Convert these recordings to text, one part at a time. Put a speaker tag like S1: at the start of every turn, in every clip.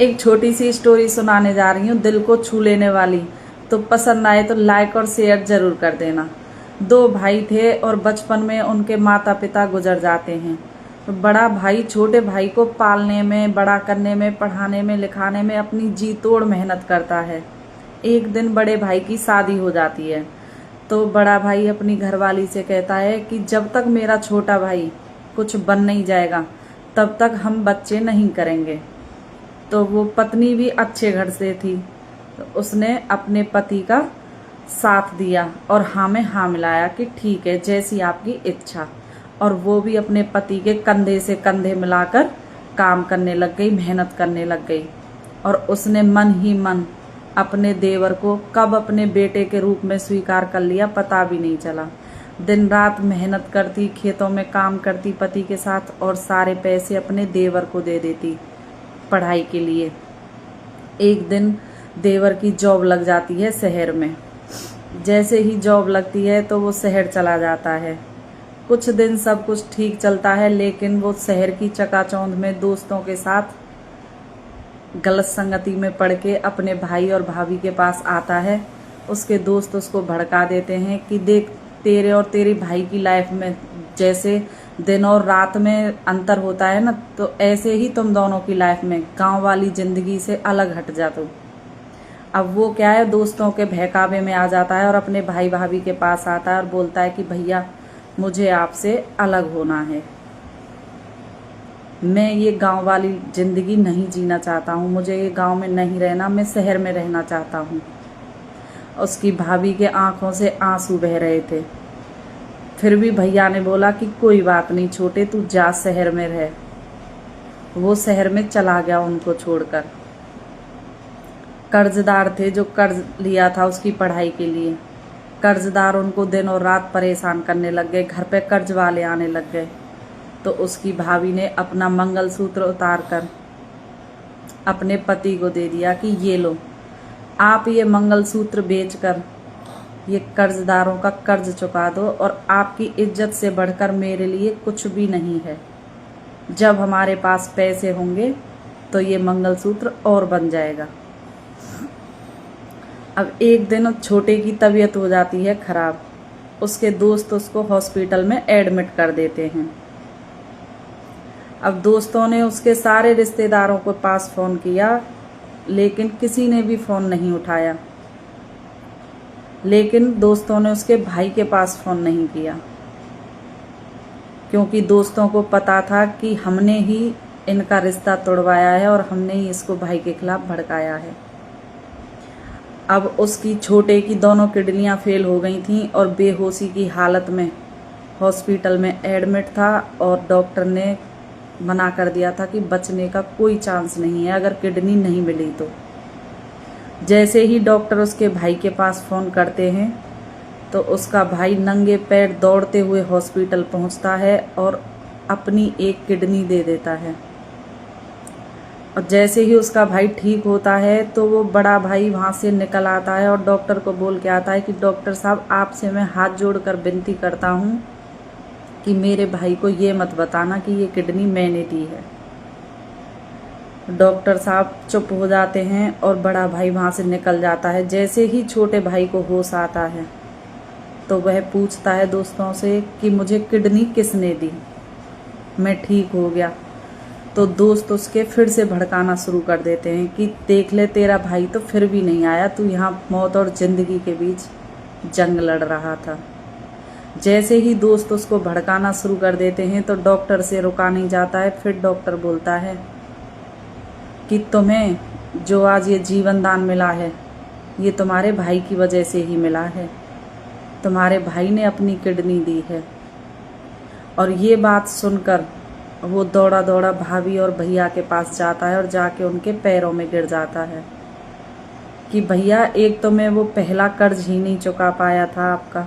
S1: एक छोटी सी स्टोरी सुनाने जा रही हूँ, दिल को छू लेने वाली। तो पसंद आए तो लाइक और शेयर जरूर कर देना। दो भाई थे और बचपन में उनके माता पिता गुजर जाते हैं। तो बड़ा भाई छोटे भाई को पालने में, बड़ा करने में, पढ़ाने में, लिखाने में अपनी जी तोड़ मेहनत करता है। एक दिन बड़े भाई की शादी हो जाती है। तो बड़ा भाई अपनी घरवाली से कहता है कि जब तक मेरा छोटा भाई कुछ बन नहीं जाएगा तब तक हम बच्चे नहीं करेंगे। तो वो पत्नी भी अच्छे घर से थी, तो उसने अपने पति का साथ दिया और हाँ में हाँ मिलाया कि ठीक है, जैसी आपकी इच्छा। और वो भी अपने पति के कंधे से कंधे मिलाकर काम करने लग गई, मेहनत करने लग गई। और उसने मन ही मन अपने देवर को कब अपने बेटे के रूप में स्वीकार कर लिया पता भी नहीं चला। दिन रात मेहनत करती, खेतों में काम करती पति के साथ, और सारे पैसे अपने देवर को दे देती पढ़ाई के लिए। एक दिन देवर की जॉब लग जाती है शहर में। जैसे ही जॉब लगती है तो वो शहर चला जाता है। कुछ दिन सब कुछ ठीक चलता है, लेकिन वो शहर की चकाचौंध में दोस्तों के साथ गलत संगति में पड़ के अपने भाई और भाभी के पास आता है। उसके दोस्त उसको भड़का देते हैं कि देख, तेरे और तेरी भाई की लाइफ में जैसे दिन और रात में अंतर होता है ना, तो ऐसे ही तुम दोनों की लाइफ में गांव वाली जिंदगी से अलग हट जा तू। अब वो क्या है, दोस्तों के बहकावे में आ जाता है और अपने भाई भाभी के पास आता है और बोलता है कि भैया, मुझे आपसे अलग होना है। मैं ये गांव वाली जिंदगी नहीं जीना चाहता हूँ, मुझे ये गांव में नहीं रहना, मैं शहर में रहना चाहता हूँ। उसकी भाभी के आंखों से आंसू बह रहे थे। फिर भी भैया ने बोला कि कोई बात नहीं छोटे, तू जा, शहर में रह। वो शहर में चला गया उनको छोड़कर। कर्जदार थे जो कर्ज लिया था उसकी पढ़ाई के लिए। कर्जदार उनको दिन और रात परेशान करने लग गए, घर पे कर्ज वाले आने लग गए। तो उसकी भाभी ने अपना मंगलसूत्र उतार कर अपने पति को दे दिया कि ये लो, आप ये मंगलसूत्र बेचकर ये कर्जदारों का कर्ज चुका दो, और आपकी इज्जत से बढ़कर मेरे लिए कुछ भी नहीं है। जब हमारे पास पैसे होंगे तो ये मंगलसूत्र और बन जाएगा। अब एक दिन छोटे की तबीयत हो जाती है खराब। उसके दोस्त उसको हॉस्पिटल में एडमिट कर देते हैं। अब दोस्तों ने उसके सारे रिश्तेदारों के पास फ़ोन किया, लेकिन किसी ने भी फ़ोन नहीं उठाया। लेकिन दोस्तों ने उसके भाई के पास फ़ोन नहीं किया, क्योंकि दोस्तों को पता था कि हमने ही इनका रिश्ता तोड़वाया है और हमने ही इसको भाई के खिलाफ भड़काया है। अब उसकी छोटे की दोनों किडनियां फेल हो गई थीं और बेहोशी की हालत में हॉस्पिटल में एडमिट था, और डॉक्टर ने मना कर दिया था कि बचने का कोई चांस नहीं है अगर किडनी नहीं मिली तो। जैसे ही डॉक्टर उसके भाई के पास फ़ोन करते हैं तो उसका भाई नंगे पैर दौड़ते हुए हॉस्पिटल पहुंचता है और अपनी एक किडनी दे देता है। और जैसे ही उसका भाई ठीक होता है तो वो बड़ा भाई वहाँ से निकल आता है और डॉक्टर को बोल के आता है कि डॉक्टर साहब, आपसे मैं हाथ जोड़कर विनती करता हूँ कि मेरे भाई को ये मत बताना कि ये किडनी मैंने दी है। डॉक्टर साहब चुप हो जाते हैं और बड़ा भाई वहाँ से निकल जाता है। जैसे ही छोटे भाई को होश आता है तो वह पूछता है दोस्तों से कि मुझे किडनी किसने दी, मैं ठीक हो गया। तो दोस्त उसके फिर से भड़काना शुरू कर देते हैं कि देख ले, तेरा भाई तो फिर भी नहीं आया, तू यहाँ मौत और जिंदगी के बीच जंग लड़ रहा था। जैसे ही दोस्त उसको भड़काना शुरू कर देते हैं तो डॉक्टर से रुका नहीं जाता है। फिर डॉक्टर बोलता है कि तुम्हें जो आज ये जीवन दान मिला है, ये तुम्हारे भाई की वजह से ही मिला है। तुम्हारे भाई ने अपनी किडनी दी है। और ये बात सुनकर वो दौड़ा दौड़ा भाभी और भैया के पास जाता है और जाके उनके पैरों में गिर जाता है कि भैया, एक तो मैं वो पहला कर्ज ही नहीं चुका पाया था आपका,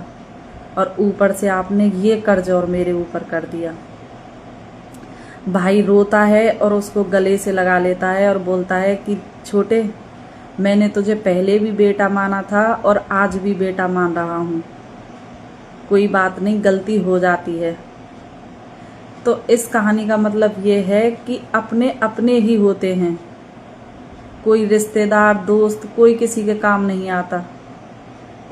S1: और ऊपर से आपने ये कर्ज और मेरे ऊपर कर दिया। भाई रोता है और उसको गले से लगा लेता है और बोलता है कि छोटे, मैंने तुझे पहले भी बेटा माना था और आज भी बेटा मान रहा हूँ, कोई बात नहीं, गलती हो जाती है। तो इस कहानी का मतलब ये है कि अपने अपने ही होते हैं। कोई रिश्तेदार दोस्त कोई किसी के काम नहीं आता,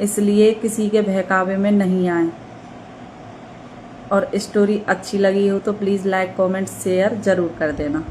S1: इसलिए किसी के बहकावे में नहीं आए। और स्टोरी अच्छी लगी हो तो प्लीज़ लाइक कमेंट शेयर ज़रूर कर देना।